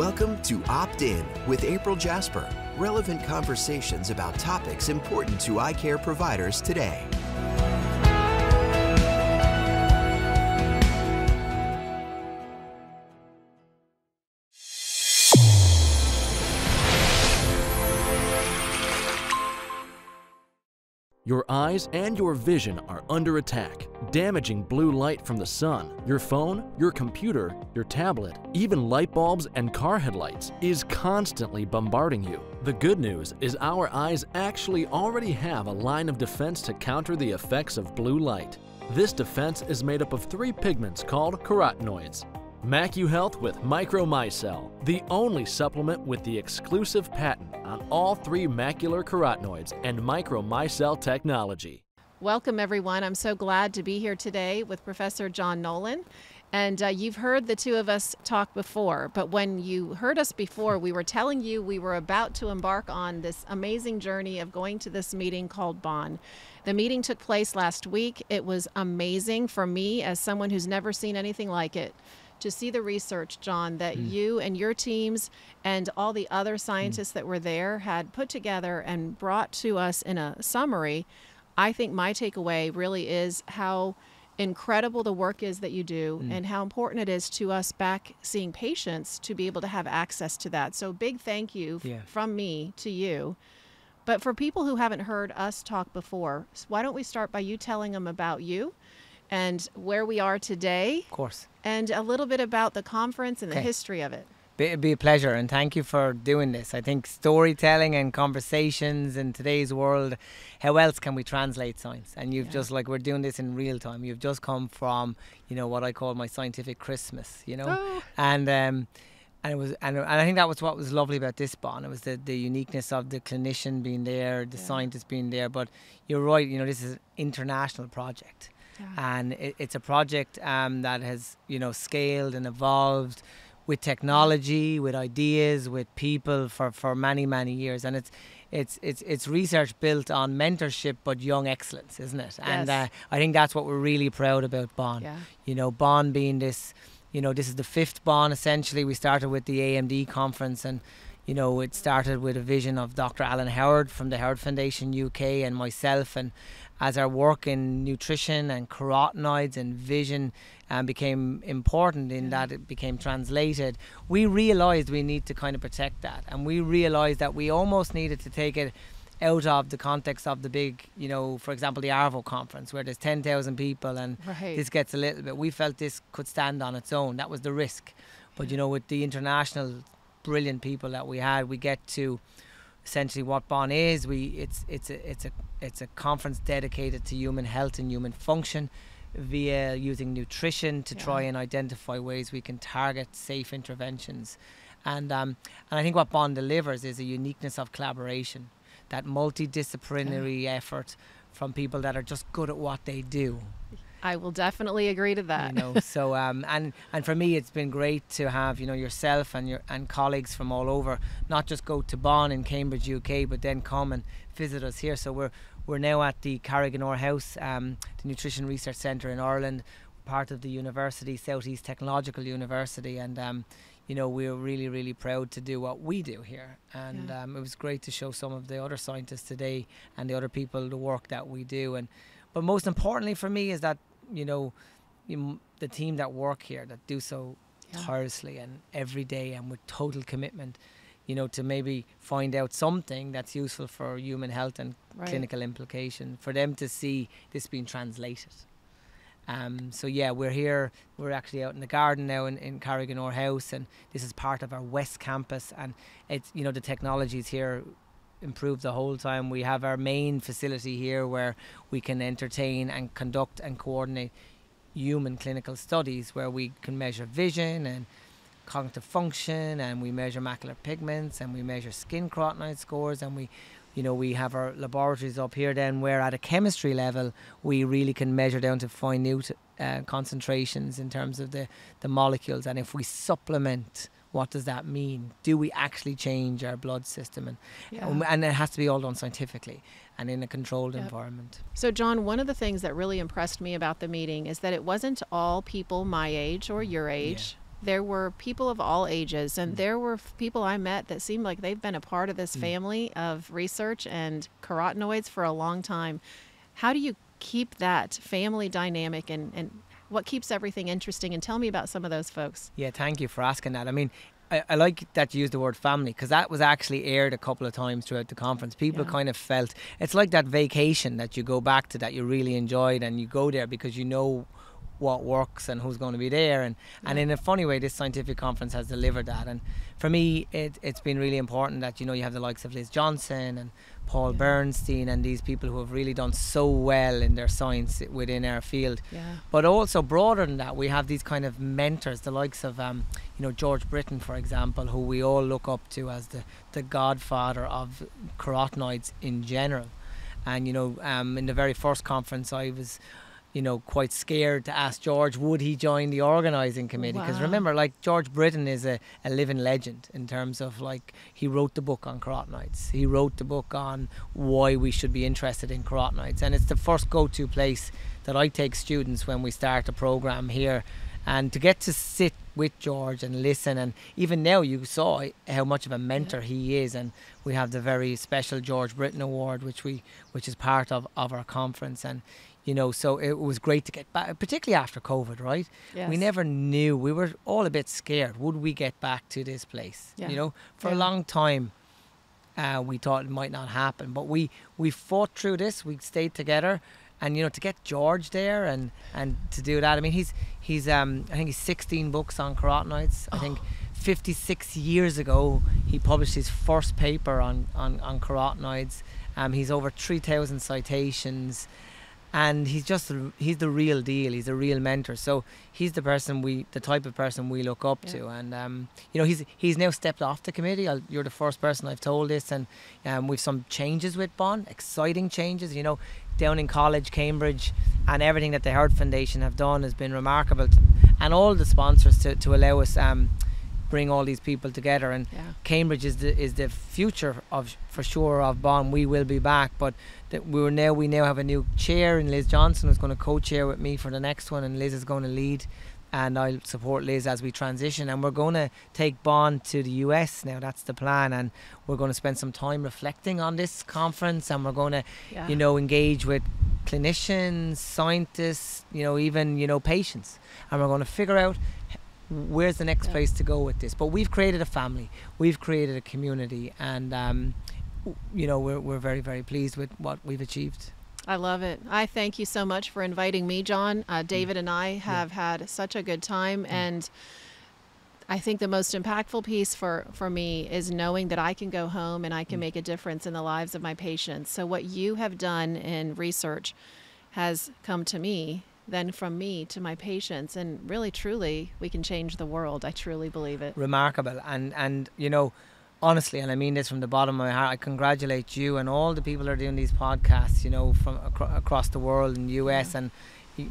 Welcome to Opt In with April Jasper. Relevant conversations about topics important to eye care providers today. Your eyes and your vision are under attack. Damaging blue light from the sun, your phone, your computer, your tablet, even light bulbs and car headlights is constantly bombarding you. The good news is our eyes actually already have a line of defense to counter the effects of blue light. This defense is made up of 3 pigments called carotenoids. MacuHealth with Micromicelle, the only supplement with the exclusive patent on all 3 macular carotenoids and Micromicelle technology. Welcome everyone. I'm so glad to be here today with Professor John Nolan. And you've heard the two of us talk before, but when you heard us before, we were telling you we were about to embark on this amazing journey of going to this meeting called Bonn. The meeting took place last week. It was amazing for me as someone who's never seen anything like it. To see the research, John, that you and your teams and all the other scientists that were there had put together and brought to us in a summary, I think my takeaway really is how incredible the work is that you do and how important it is to us back seeing patients to be able to have access to that. So big thank you from me to you. But for people who haven't heard us talk before, why don't we start by you telling them about you and where we are today? Of course. And a little bit about the conference and the history of it. It'd be a pleasure, and thank you for doing this. I think storytelling and conversations in today's world, how else can we translate science? And you've just, like, we're doing this in real time. You've just come from, you know, what I call my scientific Christmas, you know? And it was, and I think that was what was lovely about this Bonn. It was the uniqueness of the clinician being there, the scientist being there. But you're right, you know, this is an international project. And it's a project that has, you know, scaled and evolved with technology, with ideas, with people for many, many years. And it's research built on mentorship but young excellence, isn't it? And I think that's what we're really proud about Bonn. You know, Bonn being this, you know, this is the 5th Bonn essentially. We started with the AMD conference, and you know, it started with a vision of Dr. Alan Howard from the Howard Foundation UK and myself, and as our work in nutrition and carotenoids and vision became important in that it became translated, we realised we need to kind of protect that, and we realised that we almost needed to take it out of the context of the big, you know, for example, the Arvo conference where there's 10,000 people and this gets a little bit, we felt this could stand on its own. That was the risk. But, you know, with the international brilliant people that we had, we get to essentially what Bonn is. It's a conference dedicated to human health and human function via using nutrition to try and identify ways we can target safe interventions. And I think what Bonn delivers is a uniqueness of collaboration, that multidisciplinary effort from people that are just good at what they do. I will definitely agree to that. You know, so and for me, it's been great to have, you know, yourself and colleagues from all over, not just go to Bonn in Cambridge, UK, but then come and visit us here. So we're now at the Carrigganore House, the Nutrition Research Centre in Ireland, part of the university, Southeast Technological University, and you know, we're really, really proud to do what we do here. And it was great to show some of the other scientists today and the other people the work that we do. But most importantly for me is that, you know, the team that work here, that do so tirelessly and every day and with total commitment, you know, to maybe find out something that's useful for human health and clinical implication, for them to see this being translated. So yeah, we're here, we're actually out in the garden now in Carrigganore House, and this is part of our West Campus, and it's, you know, the technologies here improve the whole time. We have our main facility here where we can entertain and conduct and coordinate human clinical studies where we can measure vision and cognitive function, and we measure macular pigments, and we measure skin carotenoid scores, and we have our laboratories up here then where at a chemistry level we really can measure down to minute concentrations in terms of the molecules. And if we supplement, what does that mean? Do we actually change our blood system? And it has to be all done scientifically and in a controlled environment. So John, one of the things that really impressed me about the meeting is that it wasn't all people my age or your age there were people of all ages, and there were people I met that seemed like they've been a part of this family of research and carotenoids for a long time. How do you keep that family dynamic, and what keeps everything interesting? And tell me about some of those folks. Yeah, thank you for asking that. I mean, I like that you used the word family, because that was actually aired a couple of times throughout the conference. People kind of felt it's like that vacation that you go back to that you really enjoyed, and you go there because you know what works and who's going to be there, and in a funny way this scientific conference has delivered that. And for me it's been really important that, you know, you have the likes of Liz Johnson and Paul Bernstein and these people who have really done so well in their science within our field. But also broader than that, we have these kind of mentors, the likes of you know, George Britton, for example, who we all look up to as the godfather of carotenoids in general. And you know, in the very first conference I was, you know, quite scared to ask George would he join the organising committee, because remember, like, George Britton is a living legend in terms of, like, he wrote the book on carotenoids, he wrote the book on why we should be interested in carotenoids, and it's the first go-to place that I take students when we start a programme here. And to get to sit with George and listen, and even now you saw how much of a mentor he is, and we have the very special George Britton Award which is part of our conference. And you know, so it was great to get back, particularly after COVID, right? We never knew, we were all a bit scared, would we get back to this place? You know, for a long time we thought it might not happen, but we fought through this, we stayed together. And you know, to get George there and to do that, I mean, he's I think he's 16 books on carotenoids. I think 56 years ago he published his first paper on carotenoids. He's over 3,000 citations, and he's the real deal. He's a real mentor. So he's the type of person we look up to. And you know, he's now stepped off the committee. You're the first person I've told this, and we've some changes with Bon, exciting changes. You know, down in college, Cambridge, and everything that the Heart Foundation have done has been remarkable, and all the sponsors to allow us bring all these people together. And Cambridge is the future for sure of Bon. We will be back, but we now have a new chair in Liz Johnson, who's going to co-chair with me for the next one, and Liz is going to lead, and I'll support Liz as we transition. And we're going to take Bon to the US now. That's the plan, and we're going to spend some time reflecting on this conference, and we're going to you know, engage with clinicians, scientists, you know, even, you know, patients, and we're going to figure out where's the next place to go with this. But we've created a family, we've created a community, and you know, we're very, very pleased with what we've achieved. I love it. I thank you so much for inviting me, John. David and I have had such a good time, and I think the most impactful piece for me is knowing that I can go home and I can make a difference in the lives of my patients. So what you have done in research has come to me, then from me to my patients, and really, truly, we can change the world. I truly believe it. Remarkable. And you know, honestly, and I mean this from the bottom of my heart, I congratulate you and all the people that are doing these podcasts, you know, from across the world in the US, and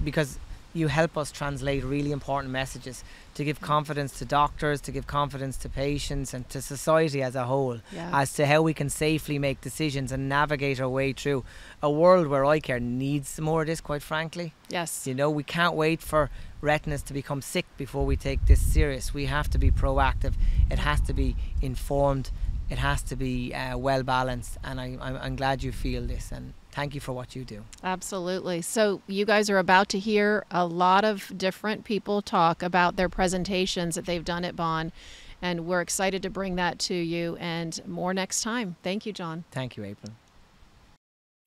because you help us translate really important messages to give confidence to doctors, to give confidence to patients, and to society as a whole, as to how we can safely make decisions and navigate our way through a world where eye care needs more of this, quite frankly. Yes. You know, we can't wait for retinas to become sick before we take this serious. We have to be proactive. It has to be informed. It has to be well balanced, and I'm glad you feel this, and thank you for what you do. Absolutely. So you guys are about to hear a lot of different people talk about their presentations that they've done at Bon, and we're excited to bring that to you, and more next time. Thank you, John. Thank you, April.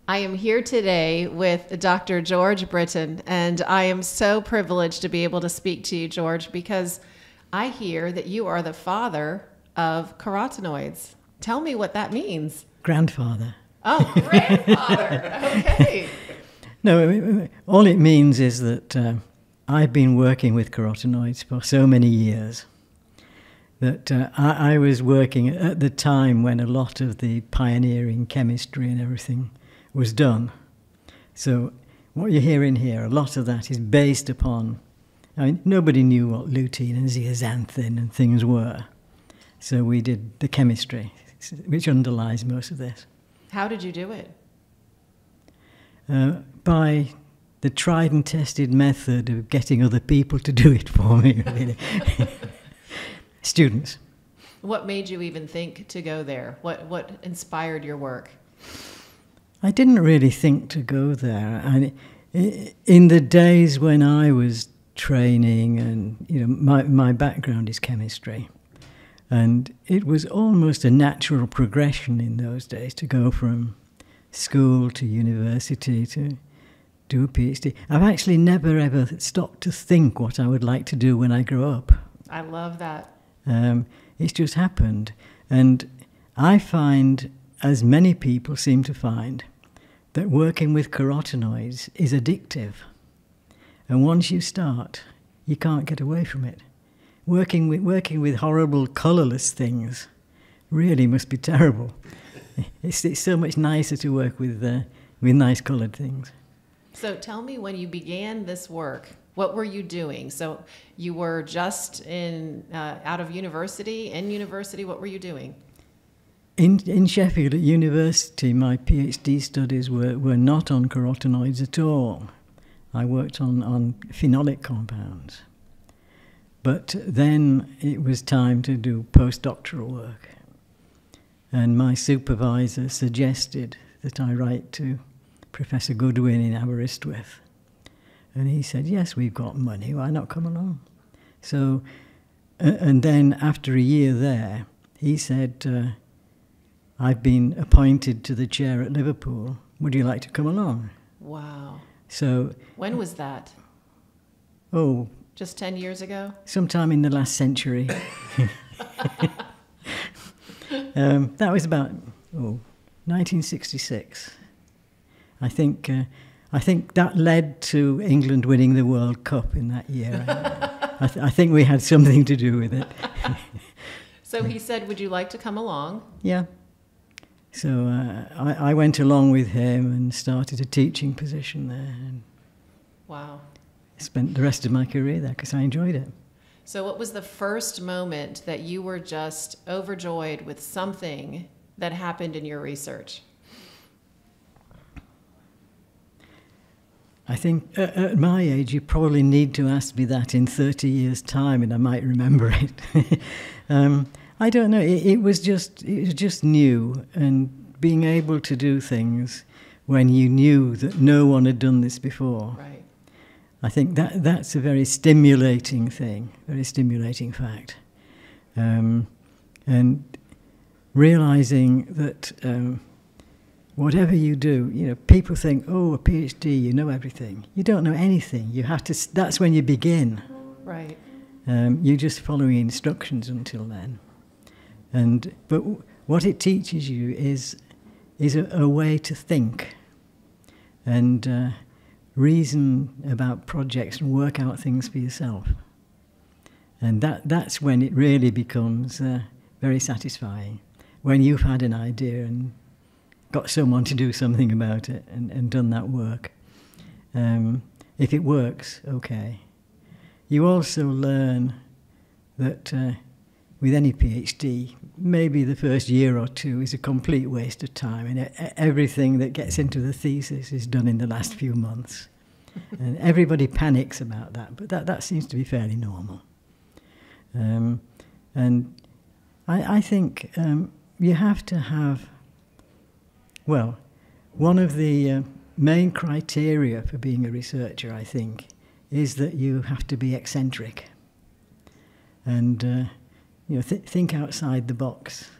I am here today with Dr. George Britton, and I am so privileged to be able to speak to you, George, because I hear that you are the father of carotenoids. Tell me what that means. Grandfather. Oh, grandfather. Okay. No, all it means is that I've been working with carotenoids for so many years that I was working at the time when a lot of the pioneering chemistry and everything was done. So what you're hearing here, a lot of that is based upon, I mean, nobody knew what lutein and zeaxanthin and things were. So we did the chemistry, which underlies most of this. How did you do it? By the tried and tested method of getting other people to do it for me, really. students. What made you even think to go there? What inspired your work? I didn't really think to go there. In the days when I was training, and my background is chemistry, and it was almost a natural progression in those days to go from school to university to do a PhD. I've actually never ever stopped to think what I would like to do when I grow up. I love that. It's just happened. And I find, as many people seem to find, that working with carotenoids is addictive. And once you start, you can't get away from it. Working with horrible, colourless things really must be terrible. It's so much nicer to work with nice coloured things. So tell me, when you began this work, what were you doing? So you were just out of university. In university, what were you doing? In Sheffield at university, my PhD studies were not on carotenoids at all. I worked on phenolic compounds. But then it was time to do postdoctoral work. And my supervisor suggested that I write to Professor Goodwin in Aberystwyth. And he said, yes, we've got money, why not come along? So, and then after a year there, he said, I've been appointed to the chair at Liverpool. Would you like to come along? Wow. So. When was that? Oh. Just 10 years ago? Sometime in the last century. That was about 1966. I think that led to England winning the World Cup in that year. I think we had something to do with it. So he said, would you like to come along? Yeah. So I went along with him and started a teaching position there. And wow. Spent the rest of my career there because I enjoyed it. So what was the first moment that you were just overjoyed with something that happened in your research? I think at my age, you probably need to ask me that in 30 years' time, and I might remember it. I don't know. It was just new, and being able to do things when you knew that no one had done this before. Right. I think that's a very stimulating thing, very stimulating fact. And realizing that whatever you do, people think, oh, a PhD, you know everything. You don't know anything. You have to. That's when you begin. Right. You're just following instructions until then. But what it teaches you is a way to think and reason about projects and work out things for yourself. And that's when it really becomes very satisfying, when you've had an idea and got someone to do something about it and done that work. If it works, okay. You also learn that with any PhD, maybe the first year or two is a complete waste of time, and everything that gets into the thesis is done in the last few months. And everybody panics about that, but that seems to be fairly normal. And I think you have to have, well, one of the main criteria for being a researcher, I think, is that you have to be eccentric. And think outside the box.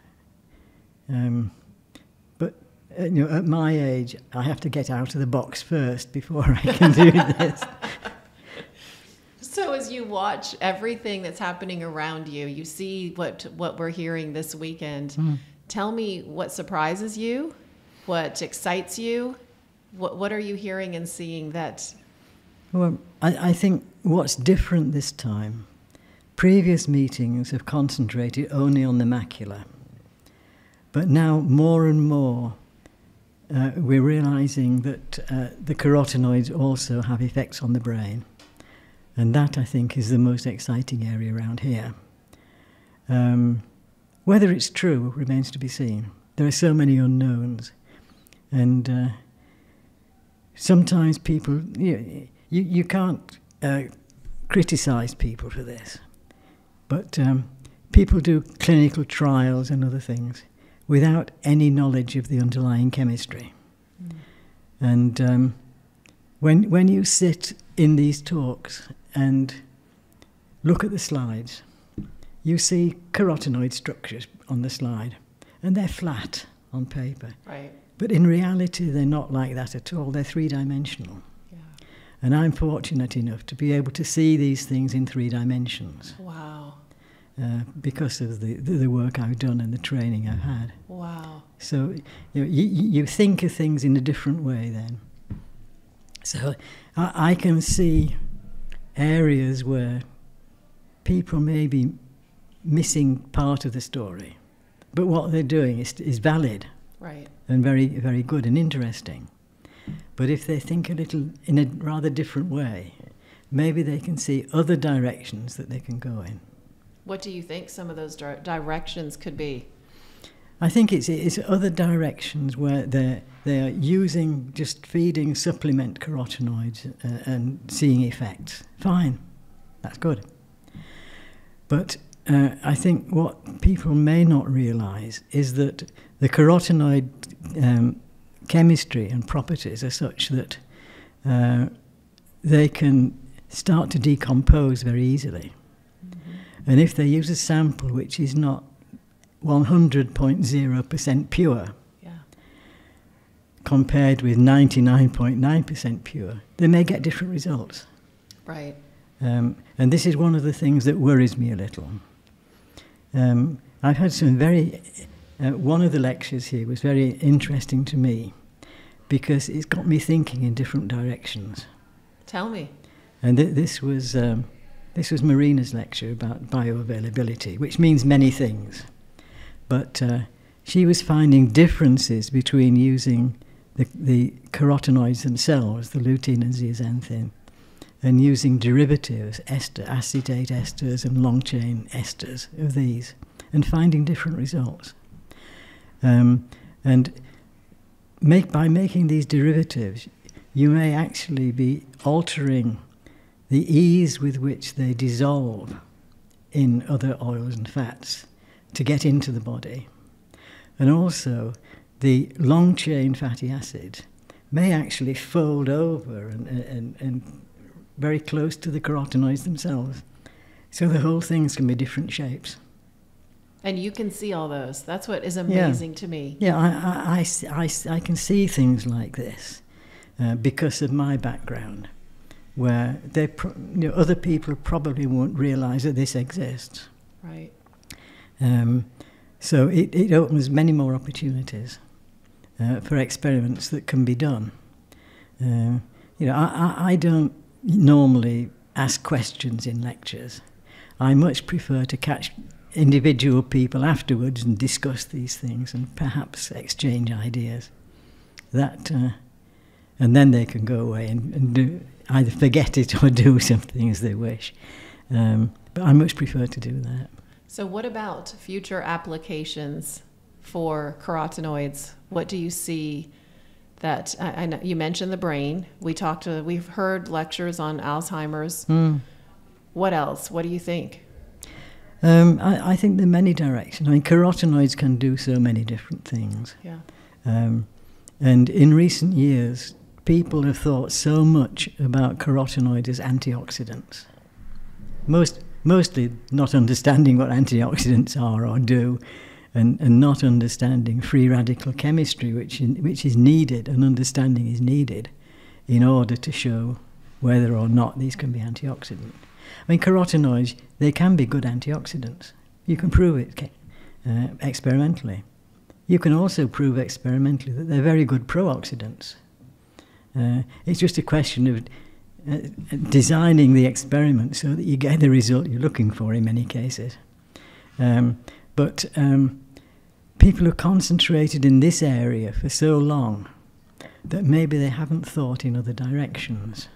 But at my age, I have to get out of the box first before I can do this. So as you watch everything that's happening around you, you see what we're hearing this weekend. Tell me what surprises you, what excites you, what are you hearing and seeing that? Well, I think what's different this time, previous meetings have concentrated only on the macula. But now more and more we're realizing that the carotenoids also have effects on the brain. And that, I think, is the most exciting area around here. Whether it's true remains to be seen. There are so many unknowns. And sometimes people, you can't criticize people for this. But people do clinical trials and other things without any knowledge of the underlying chemistry. And when you sit in these talks and look at the slides, you see carotenoid structures on the slide, and they're flat on paper. Right. But in reality, they're not like that at all. They're three-dimensional. Yeah. And I'm fortunate enough to be able to see these things in 3 dimensions. Wow. Because of the work I've done and the training I've had. Wow. So you think of things in a different way then. So I can see areas where people may be missing part of the story, but what they're doing is valid. Right. And very, very good and interesting. But if they think a little in a rather different way, maybe they can see other directions that they can go in. What do you think some of those directions could be? I think it's other directions where they are using, just feeding supplement carotenoids and seeing effects. Fine, that's good. But I think what people may not realise is that the carotenoid chemistry and properties are such that they can start to decompose very easily. And if they use a sample which is not 100.0% pure, yeah, compared with 99.9% pure, they may get different results. Right. And this is one of the things that worries me a little. I've had some very... one of the lectures here was very interesting to me because it's got me thinking in different directions. Tell me. And this was Marina's lecture about bioavailability, which means many things. But she was finding differences between using the carotenoids themselves, the lutein and zeaxanthin, and using derivatives, acetate esters and long-chain esters of these, and finding different results. And by making these derivatives, you may actually be altering the ease with which they dissolve in other oils and fats to get into the body. And also, the long-chain fatty acid may actually fold over and very close to the carotenoids themselves. So the whole thing's going to be different shapes. And you can see all those. That's what is amazing to me. Yeah, I can see things like this because of my background, where other people probably won't realise that this exists. Right. So it opens many more opportunities for experiments that can be done. I don't normally ask questions in lectures. I much prefer to catch individual people afterwards and discuss these things and perhaps exchange ideas. And then they can go away and do, either forget it or do something as they wish. But I much prefer to do that. So what about future applications for carotenoids? What do you see that, I know you mentioned the brain. We've heard lectures on Alzheimer's. What else? What do you think? I think there are many directions. I mean, carotenoids can do so many different things. Yeah. And in recent years, people have thought so much about carotenoids as antioxidants. Mostly not understanding what antioxidants are or do, and not understanding free radical chemistry, which is needed, and understanding is needed in order to show whether or not these can be antioxidant. I mean, carotenoids, they can be good antioxidants. You can prove it experimentally. You can also prove experimentally that they're very good pro-oxidants. It's just a question of designing the experiment so that you get the result you're looking for in many cases. But people have concentrated in this area for so long that maybe they haven't thought in other directions.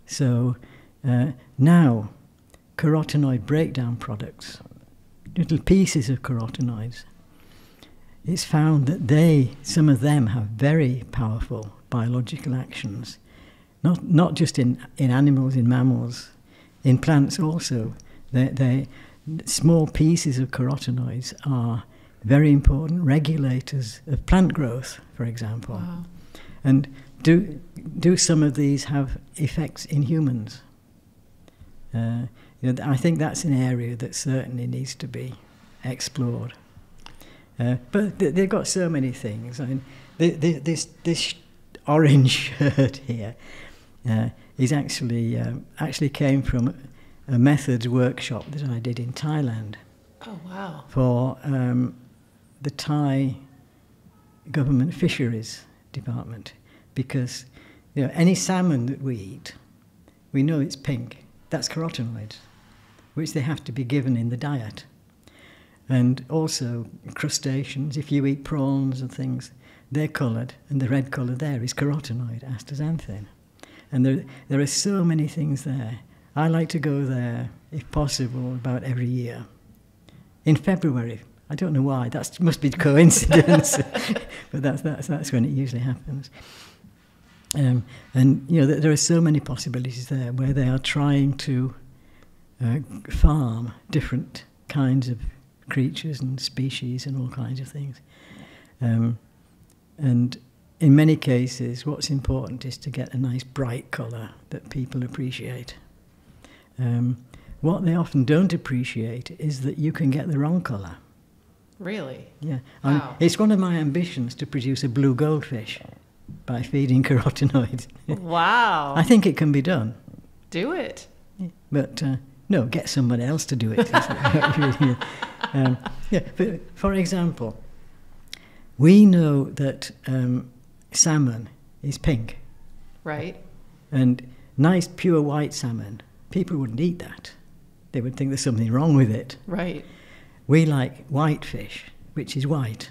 So now, carotenoid breakdown products, little pieces of carotenoids, it's found that some of them have very powerful biological actions, not just in animals, in mammals, in plants also. They small pieces of carotenoids are very important regulators of plant growth, for example. Wow. And do some of these have effects in humans? I think that's an area that certainly needs to be explored. But they've got so many things. I mean, this orange shirt here is actually came from a methods workshop that I did in Thailand. Oh, wow. For the Thai government fisheries department, because any salmon that we eat, we know it's pink. That's carotenoids, which they have to be given in the diet. And also crustaceans, if you eat prawns and things, they're coloured, and the red colour there is carotenoid, astaxanthin. And there are so many things there. I like to go there, if possible, about every year. In February. I don't know why. That must be coincidence, but that's when it usually happens. And there are so many possibilities there where they are trying to farm different kinds of creatures and species and all kinds of things. And in many cases, what's important is to get a nice bright colour that people appreciate. What they often don't appreciate is that you can get the wrong colour. Really? Yeah. Wow. It's one of my ambitions to produce a blue goldfish by feeding carotenoids. Wow. I think it can be done. Do it. But no, get someone else to do it. But for example, we know that salmon is pink. Right. And nice pure white salmon, people wouldn't eat that. They would think there's something wrong with it. Right. We like white fish, which is white.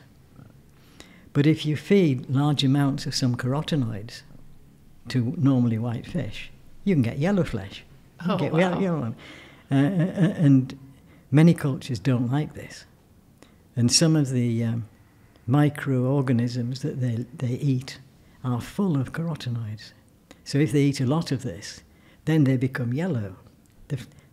But if you feed large amounts of some carotenoids to normally white fish, you can get yellow flesh. You can get yellow one. And many cultures don't like this. And some of the microorganisms that they eat are full of carotenoids. So if they eat a lot of this, then they become yellow.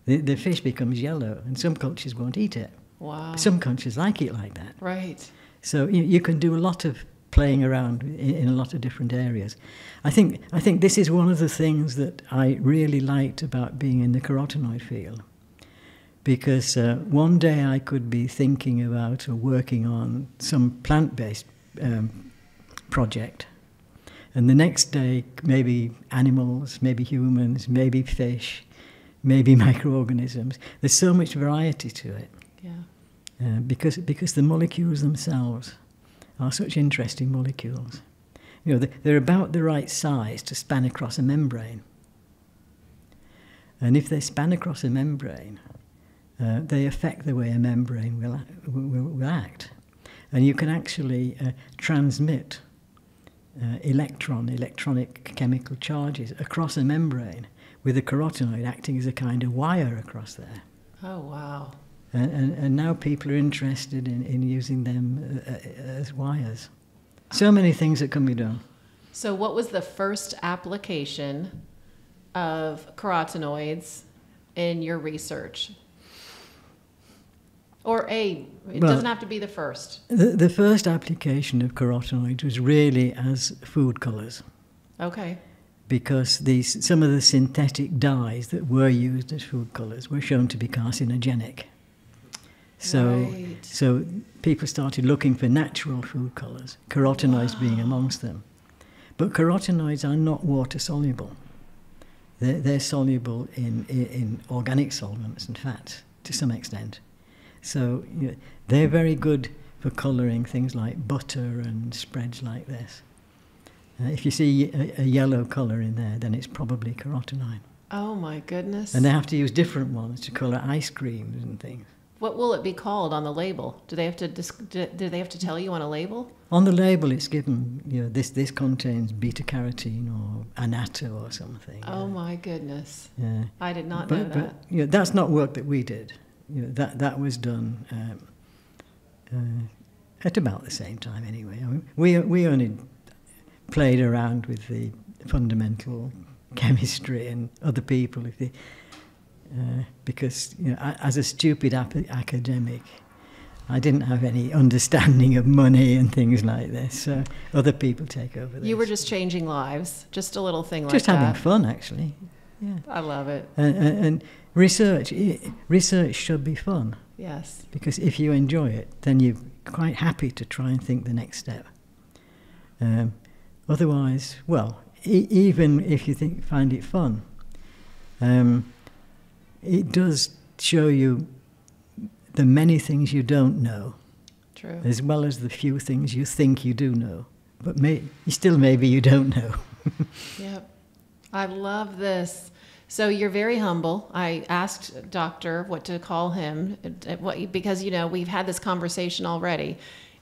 The fish becomes yellow, and some cultures won't eat it. Wow. Some countries like it like that. Right. So you can do a lot of playing around in a lot of different areas. I think this is one of the things that I really liked about being in the carotenoid field, because one day I could be thinking about or working on some plant-based project, and the next day maybe animals, maybe humans, maybe fish, maybe microorganisms. There's so much variety to it. Yeah. Because the molecules themselves are such interesting molecules. They're about the right size to span across a membrane. And if they span across a membrane, they affect the way a membrane will act. And you can actually transmit electronic chemical charges across a membrane with a carotenoid acting as a kind of wire across there. Oh, wow. And now people are interested in using them as wires. So many things that can be done. So what was the first application of carotenoids in your research? It doesn't have to be the first. The first application of carotenoids was really as food colours. Okay. Because some of the synthetic dyes that were used as food colours were shown to be carcinogenic. So people started looking for natural food colours, carotenoids being amongst them. But carotenoids are not water soluble. They're soluble in organic solvents and fats to some extent. So they're very good for colouring things like butter and spreads like this. If you see a yellow colour in there, then it's probably carotenoid. Oh my goodness. And they have to use different ones to colour ice creams and things. What will it be called on the label? Do they have to tell you on a label? On the label, it's given, this contains beta carotene or annatto or something. Oh my goodness! Yeah. I did not know that. But that's not work that we did. That was done at about the same time anyway. I mean, we only played around with the fundamental chemistry, and other people, because as a stupid academic, I didn't have any understanding of money and things like this. So other people take over this. You were just changing lives, just a little thing like just that. Just having fun, actually. Yeah. I love it. And research should be fun. Yes. Because if you enjoy it, then you're quite happy to try and think the next step. Otherwise, well, even if you find it fun, it does show you the many things you don't know. True. As well as the few things you think you do know. But maybe you don't know. Yep. I love this. So you're very humble. I asked Doctor what to call him, because, we've had this conversation already.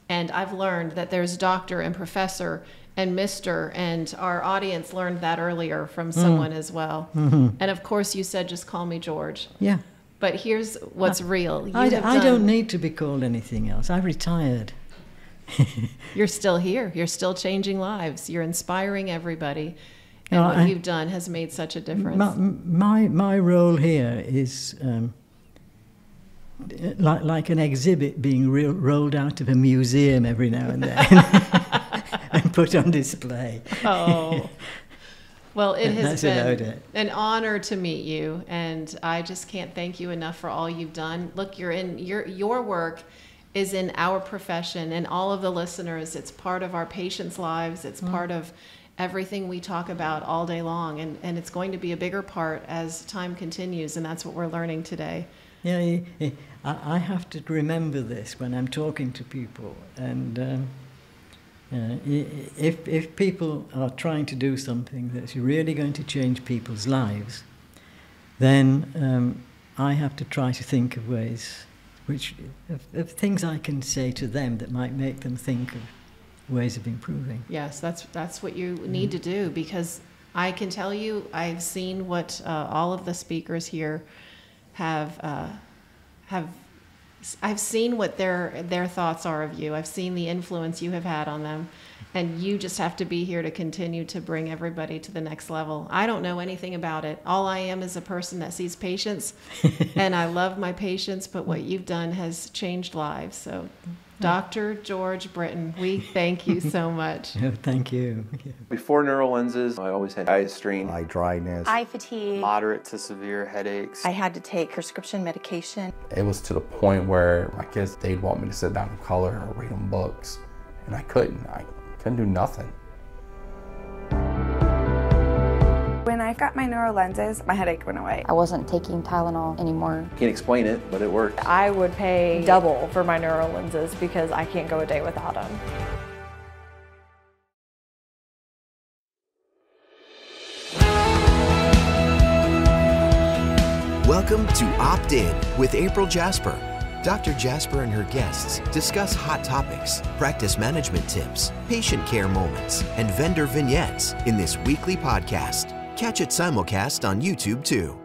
And I've learned that there's Doctor and Professor and Mr., and our audience learned that earlier from someone as well. Mm-hmm. And of course you said, just call me George. Yeah. But here's what's real. I don't need to be called anything else. I've retired. You're still here. You're still changing lives. You're inspiring everybody. And what you've done has made such a difference. My role here is like an exhibit being rolled out of a museum every now and then and put on display. Oh. Well, it has been an honor to meet you, and I just can't thank you enough for all you've done. Look, your work is in our profession, and all of the listeners. It's part of our patients' lives. It's part of everything we talk about all day long, and it's going to be a bigger part as time continues, and that's what we're learning today. Yeah, I have to remember this when I'm talking to people, and if people are trying to do something that's really going to change people's lives, then I have to try to think of ways, of things I can say to them that might make them think of ways of improving. Yes, that's what you need to do, because I can tell you, I've seen what all of the speakers here have. I've seen what their thoughts are of you. I've seen the influence you have had on them, and you just have to be here to continue to bring everybody to the next level. I don't know anything about it. All I am is a person that sees patients, and I love my patients, but what you've done has changed lives. So Dr. George Britton, we thank you so much. Oh, thank you. Before neural lenses, I always had eye strain, eye dryness, eye fatigue, moderate to severe headaches. I had to take prescription medication. It was to the point where I guess they'd want me to sit down and color or read them books, and I couldn't. I couldn't do nothing. When I got my neural lenses, my headache went away. I wasn't taking Tylenol anymore. Can't explain it, but it worked. I would pay double for my neural lenses because I can't go a day without them. Welcome to Opt In with April Jasper. Dr. Jasper and her guests discuss hot topics, practice management tips, patient care moments, and vendor vignettes in this weekly podcast. Catch it simulcast on YouTube too.